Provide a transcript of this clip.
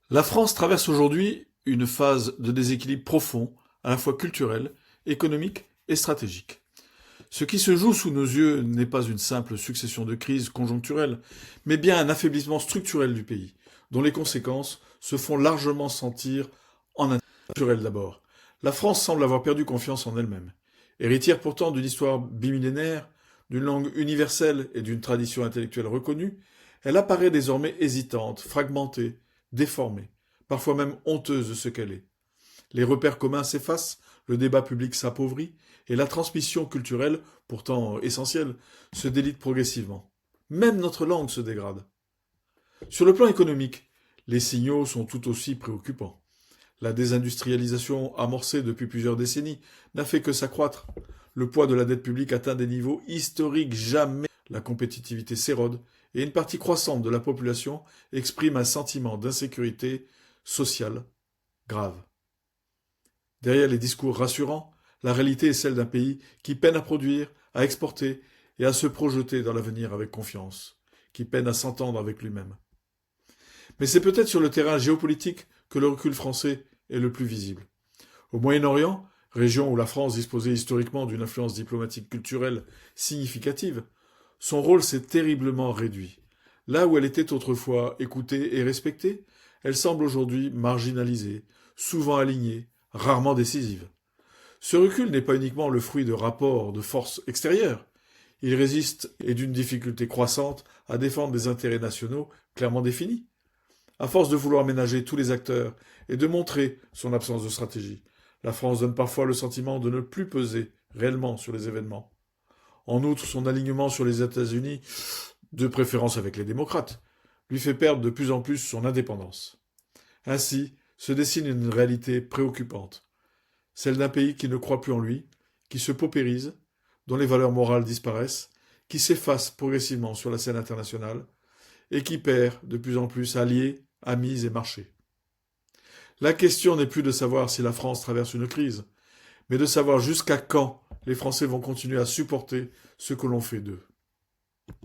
La France traverse aujourd'hui une phase de déséquilibre profond, à la fois culturel, économique et stratégique. Ce qui se joue sous nos yeux n'est pas une simple succession de crises conjoncturelles, mais bien un affaiblissement structurel du pays, dont les conséquences se font largement sentir en naturel d'abord. La France semble avoir perdu confiance en elle-même. Héritière pourtant d'une histoire bimillénaire, d'une langue universelle et d'une tradition intellectuelle reconnue, elle apparaît désormais hésitante, fragmentée, déformée, parfois même honteuse de ce qu'elle est. Les repères communs s'effacent, le débat public s'appauvrit, et la transmission culturelle, pourtant essentielle, se délite progressivement. Même notre langue se dégrade. Sur le plan économique, les signaux sont tout aussi préoccupants. La désindustrialisation amorcée depuis plusieurs décennies n'a fait que s'accroître. Le poids de la dette publique atteint des niveaux historiques jamais. La compétitivité s'érode et une partie croissante de la population exprime un sentiment d'insécurité sociale grave. Derrière les discours rassurants, la réalité est celle d'un pays qui peine à produire, à exporter et à se projeter dans l'avenir avec confiance, qui peine à s'entendre avec lui-même. Mais c'est peut-être sur le terrain géopolitique que le recul français est le plus visible. Au Moyen-Orient, région où la France disposait historiquement d'une influence diplomatique culturelle significative, son rôle s'est terriblement réduit. Là où elle était autrefois écoutée et respectée, elle semble aujourd'hui marginalisée, souvent alignée, rarement décisive. Ce recul n'est pas uniquement le fruit de rapports de forces extérieures. Il résiste et d'une difficulté croissante à défendre des intérêts nationaux clairement définis. À force de vouloir ménager tous les acteurs et de montrer son absence de stratégie, la France donne parfois le sentiment de ne plus peser réellement sur les événements. En outre, son alignement sur les États-Unis, de préférence avec les démocrates, lui fait perdre de plus en plus son indépendance. Ainsi se dessine une réalité préoccupante, celle d'un pays qui ne croit plus en lui, qui se paupérise, dont les valeurs morales disparaissent, qui s'efface progressivement sur la scène internationale et qui perd de plus en plus alliés, amis et marchés. La question n'est plus de savoir si la France traverse une crise, mais de savoir jusqu'à quand les Français vont continuer à supporter ce que l'on fait d'eux.